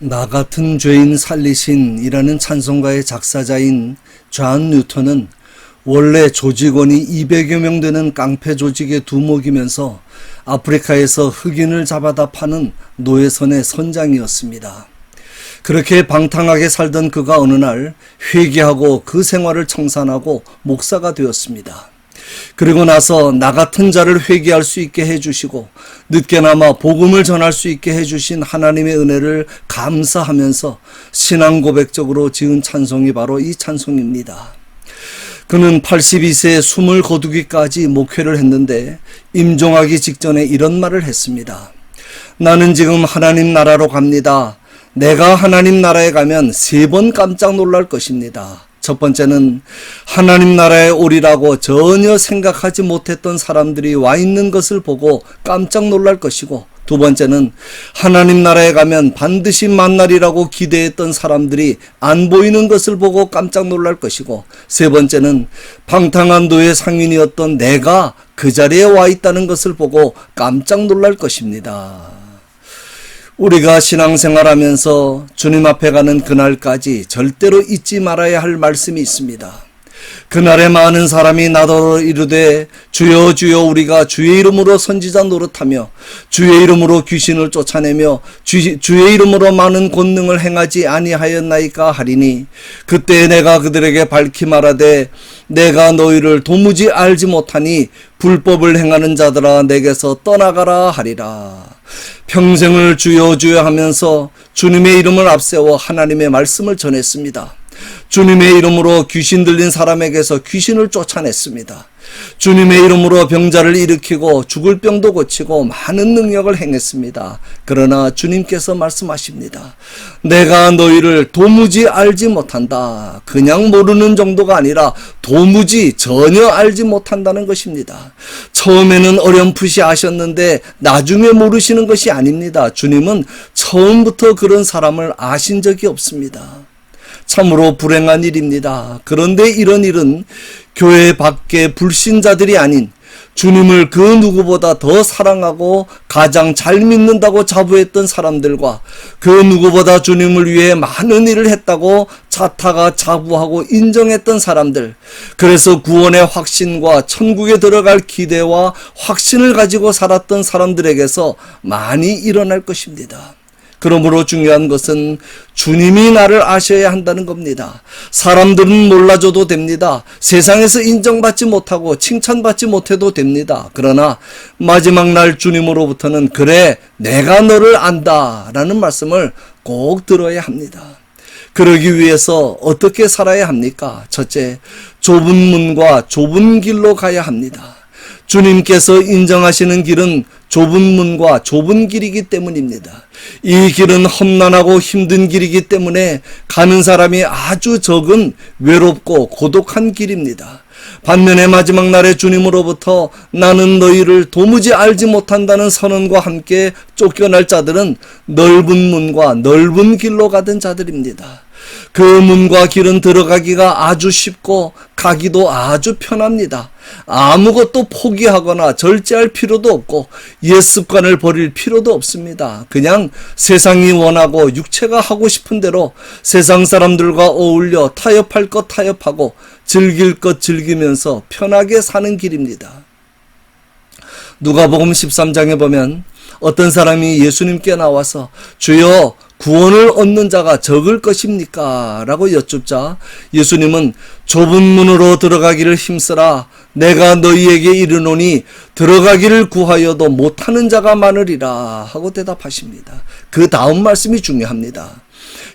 나 같은 죄인 살리신이라는 찬송가의 작사자인 존 뉴턴은 원래 조직원이 200여 명 되는 깡패 조직의 두목이면서 아프리카에서 흑인을 잡아다 파는 노예선의 선장이었습니다. 그렇게 방탕하게 살던 그가 어느 날 회개하고 그 생활을 청산하고 목사가 되었습니다. 그리고 나서 나 같은 자를 회개할 수 있게 해주시고 늦게나마 복음을 전할 수 있게 해주신 하나님의 은혜를 감사하면서 신앙 고백적으로 지은 찬송이 바로 이 찬송입니다. 그는 82세에 숨을 거두기까지 목회를 했는데 임종하기 직전에 이런 말을 했습니다. 나는 지금 하나님 나라로 갑니다. 내가 하나님 나라에 가면 3번 깜짝 놀랄 것입니다. 첫 번째는 하나님 나라에 오리라고 전혀 생각하지 못했던 사람들이 와 있는 것을 보고 깜짝 놀랄 것이고, 두 번째는 하나님 나라에 가면 반드시 만나리라고 기대했던 사람들이 안 보이는 것을 보고 깜짝 놀랄 것이고, 세 번째는 방탕한 노예 상인이었던 내가 그 자리에 와 있다는 것을 보고 깜짝 놀랄 것입니다. 우리가 신앙생활하면서 주님 앞에 가는 그날까지 절대로 잊지 말아야 할 말씀이 있습니다. 그날에 많은 사람이 나더러 이르되 주여 주여 우리가 주의 이름으로 선지자 노릇하며 주의 이름으로 귀신을 쫓아내며 주의 이름으로 많은 권능을 행하지 아니하였나이까 하리니, 그때 내가 그들에게 밝히 말하되 내가 너희를 도무지 알지 못하니 불법을 행하는 자들아 내게서 떠나가라 하리라. 평생을 주여 주여 하면서 주님의 이름을 앞세워 하나님의 말씀을 전했습니다. 주님의 이름으로 귀신 들린 사람에게서 귀신을 쫓아냈습니다. 주님의 이름으로 병자를 일으키고 죽을 병도 고치고 많은 능력을 행했습니다. 그러나 주님께서 말씀하십니다. 내가 너희를 도무지 알지 못한다. 그냥 모르는 정도가 아니라 도무지 전혀 알지 못한다는 것입니다. 처음에는 어렴풋이 아셨는데 나중에 모르시는 것이 아닙니다. 주님은 처음부터 그런 사람을 아신 적이 없습니다. 참으로 불행한 일입니다. 그런데 이런 일은 교회 밖의 불신자들이 아닌 주님을 그 누구보다 더 사랑하고 가장 잘 믿는다고 자부했던 사람들과 그 누구보다 주님을 위해 많은 일을 했다고 자타가 자부하고 인정했던 사람들, 그래서 구원의 확신과 천국에 들어갈 기대와 확신을 가지고 살았던 사람들에게서 많이 일어날 것입니다. 그러므로 중요한 것은 주님이 나를 아셔야 한다는 겁니다. 사람들은 몰라줘도 됩니다. 세상에서 인정받지 못하고 칭찬받지 못해도 됩니다. 그러나 마지막 날 주님으로부터는 그래 내가 너를 안다 라는 말씀을 꼭 들어야 합니다. 그러기 위해서 어떻게 살아야 합니까? 첫째, 좁은 문과 좁은 길로 가야 합니다. 주님께서 인정하시는 길은 좁은 문과 좁은 길이기 때문입니다. 이 길은 험난하고 힘든 길이기 때문에 가는 사람이 아주 적은 외롭고 고독한 길입니다. 반면에 마지막 날에 주님으로부터 나는 너희를 도무지 알지 못한다는 선언과 함께 쫓겨날 자들은 넓은 문과 넓은 길로 가던 자들입니다. 그 문과 길은 들어가기가 아주 쉽고 가기도 아주 편합니다. 아무것도 포기하거나 절제할 필요도 없고 옛 습관을 버릴 필요도 없습니다. 그냥 세상이 원하고 육체가 하고 싶은 대로 세상 사람들과 어울려 타협할 것 타협하고 즐길 것 즐기면서 편하게 사는 길입니다. 누가복음 13장에 보면 어떤 사람이 예수님께 나와서 주여 구원을 얻는 자가 적을 것입니까? 라고 여쭙자 예수님은 좁은 문으로 들어가기를 힘쓰라. 내가 너희에게 이르노니 들어가기를 구하여도 못하는 자가 많으리라 하고 대답하십니다. 그 다음 말씀이 중요합니다.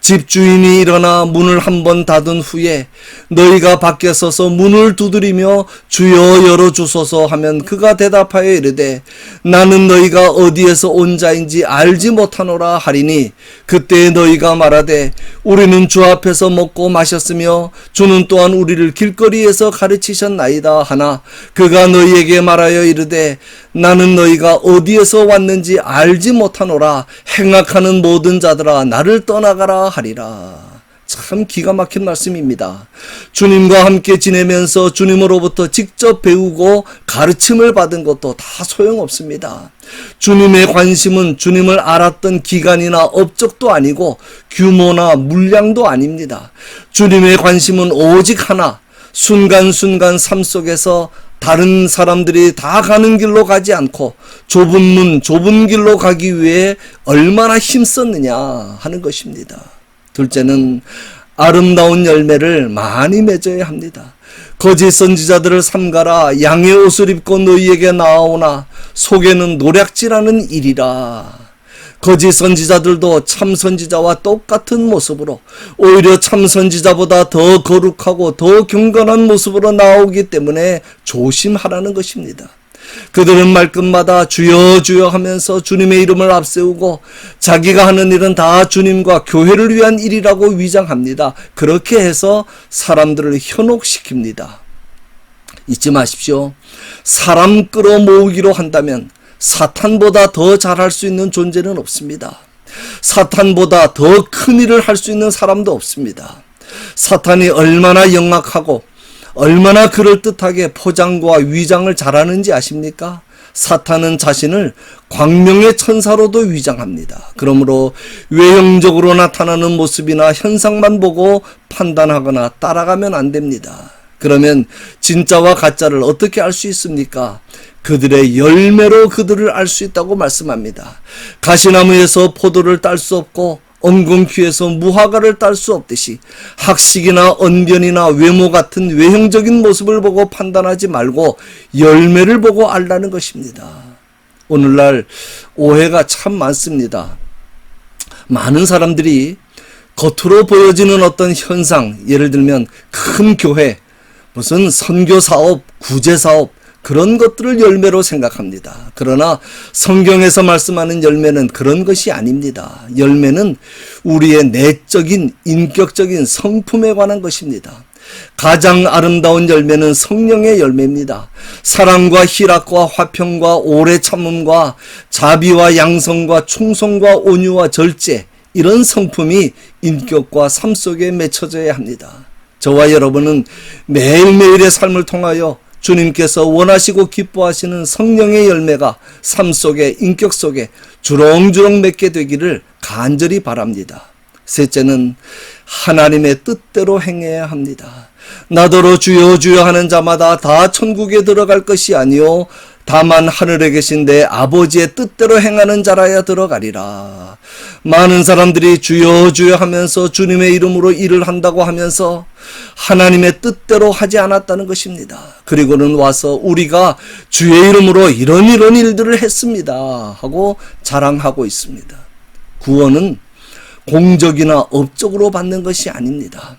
집주인이 일어나 문을 한번 닫은 후에 너희가 밖에 서서 문을 두드리며 주여 열어주소서 하면 그가 대답하여 이르되 나는 너희가 어디에서 온 자인지 알지 못하노라 하리니, 그때 너희가 말하되 우리는 주 앞에서 먹고 마셨으며 주는 또한 우리를 길거리에서 가르치셨나이다 하나, 그가 너희에게 말하여 이르되 나는 너희가 어디에서 왔는지 알지 못하노라. 행악하는 모든 자들아 나를 떠나가라 하리라. 참 기가 막힌 말씀입니다. 주님과 함께 지내면서 주님으로부터 직접 배우고 가르침을 받은 것도 다 소용없습니다. 주님의 관심은 주님을 알았던 기간이나 업적도 아니고 규모나 물량도 아닙니다. 주님의 관심은 오직 하나, 순간순간 삶 속에서 다른 사람들이 다 가는 길로 가지 않고 좁은 문, 좁은 길로 가기 위해 얼마나 힘썼느냐 하는 것입니다. 둘째는 아름다운 열매를 많이 맺어야 합니다. 거짓 선지자들을 삼가라. 양의 옷을 입고 너희에게 나아오나 속에는 노략질하는 일이라. 거짓 선지자들도 참 선지자와 똑같은 모습으로 오히려 참 선지자보다 더 거룩하고 더 경건한 모습으로 나오기 때문에 조심하라는 것입니다. 그들은 말끝마다 주여 주여 하면서 주님의 이름을 앞세우고 자기가 하는 일은 다 주님과 교회를 위한 일이라고 위장합니다. 그렇게 해서 사람들을 현혹시킵니다. 잊지 마십시오. 사람 끌어모으기로 한다면 사탄보다 더 잘할 수 있는 존재는 없습니다. 사탄보다 더 큰 일을 할 수 있는 사람도 없습니다. 사탄이 얼마나 영악하고 얼마나 그럴듯하게 포장과 위장을 잘하는지 아십니까? 사탄은 자신을 광명의 천사로도 위장합니다. 그러므로 외형적으로 나타나는 모습이나 현상만 보고 판단하거나 따라가면 안 됩니다. 그러면 진짜와 가짜를 어떻게 알 수 있습니까? 그들의 열매로 그들을 알 수 있다고 말씀합니다. 가시나무에서 포도를 딸 수 없고 엉겅퀴에서 무화과를 딸 수 없듯이 학식이나 언변이나 외모 같은 외형적인 모습을 보고 판단하지 말고 열매를 보고 알라는 것입니다. 오늘날 오해가 참 많습니다. 많은 사람들이 겉으로 보여지는 어떤 현상, 예를 들면 큰 교회, 무슨 선교사업, 구제사업, 그런 것들을 열매로 생각합니다. 그러나 성경에서 말씀하는 열매는 그런 것이 아닙니다. 열매는 우리의 내적인 인격적인 성품에 관한 것입니다. 가장 아름다운 열매는 성령의 열매입니다. 사랑과 희락과 화평과 오래 참음과 자비와 양성과 충성과 온유와 절제, 이런 성품이 인격과 삶 속에 맺혀져야 합니다. 저와 여러분은 매일매일의 삶을 통하여 주님께서 원하시고 기뻐하시는 성령의 열매가 삶 속에, 인격 속에 주렁주렁 맺게 되기를 간절히 바랍니다. 셋째는 하나님의 뜻대로 행해야 합니다. 나더러 주여 주여 하는 자마다 다 천국에 들어갈 것이 아니요 다만 하늘에 계신 내 아버지의 뜻대로 행하는 자라야 들어가리라. 많은 사람들이 주여 주여 하면서 주님의 이름으로 일을 한다고 하면서 하나님의 뜻대로 하지 않았다는 것입니다. 그리고는 와서 우리가 주의 이름으로 이런 일들을 했습니다 하고 자랑하고 있습니다. 구원은 공적이나 업적으로 받는 것이 아닙니다.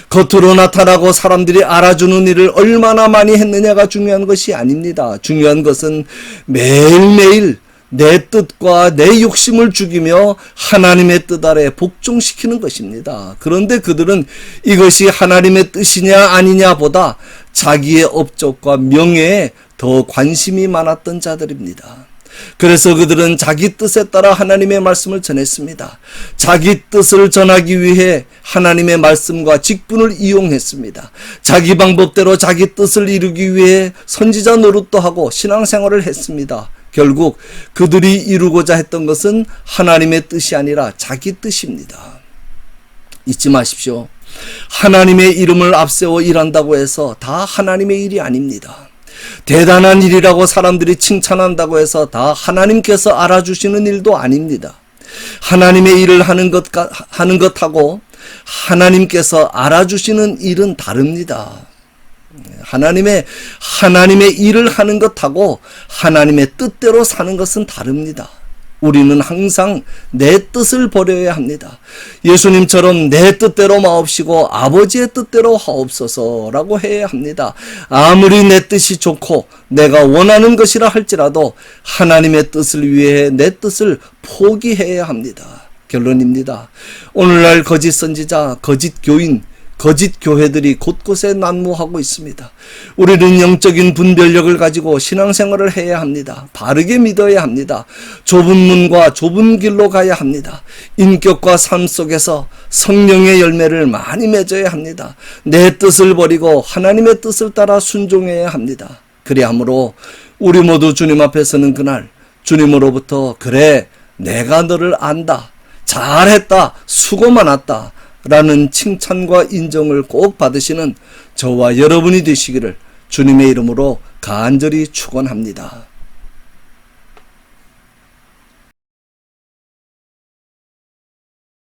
겉으로 나타나고 사람들이 알아주는 일을 얼마나 많이 했느냐가 중요한 것이 아닙니다. 중요한 것은 매일매일 내 뜻과 내 욕심을 죽이며 하나님의 뜻 아래 복종시키는 것입니다. 그런데 그들은 이것이 하나님의 뜻이냐 아니냐 보다 자기의 업적과 명예에 더 관심이 많았던 자들입니다. 그래서 그들은 자기 뜻에 따라 하나님의 말씀을 전했습니다. 자기 뜻을 전하기 위해 하나님의 말씀과 직분을 이용했습니다. 자기 방법대로 자기 뜻을 이루기 위해 선지자 노릇도 하고 신앙생활을 했습니다. 결국 그들이 이루고자 했던 것은 하나님의 뜻이 아니라 자기 뜻입니다. 잊지 마십시오. 하나님의 이름을 앞세워 일한다고 해서 다 하나님의 일이 아닙니다. 대단한 일이라고 사람들이 칭찬한다고 해서 다 하나님께서 알아주시는 일도 아닙니다. 하나님의 일을 하는 것하고 하나님께서 알아주시는 일은 다릅니다. 하나님의 일을 하는 것하고 하나님의 뜻대로 사는 것은 다릅니다. 우리는 항상 내 뜻을 버려야 합니다. 예수님처럼 내 뜻대로 마옵시고 아버지의 뜻대로 하옵소서라고 해야 합니다. 아무리 내 뜻이 좋고 내가 원하는 것이라 할지라도 하나님의 뜻을 위해 내 뜻을 포기해야 합니다. 결론입니다. 오늘날 거짓 선지자, 거짓 교인, 거짓 교회들이 곳곳에 난무하고 있습니다. 우리는 영적인 분별력을 가지고 신앙생활을 해야 합니다. 바르게 믿어야 합니다. 좁은 문과 좁은 길로 가야 합니다. 인격과 삶 속에서 성령의 열매를 많이 맺어야 합니다. 내 뜻을 버리고 하나님의 뜻을 따라 순종해야 합니다. 그리하므로 우리 모두 주님 앞에 서는 그날 주님으로부터 그래 내가 너를 안다, 잘했다, 수고 많았다 라는 칭찬과 인정을 꼭 받으시는 저와 여러분이 되시기를 주님의 이름으로 간절히 축원합니다.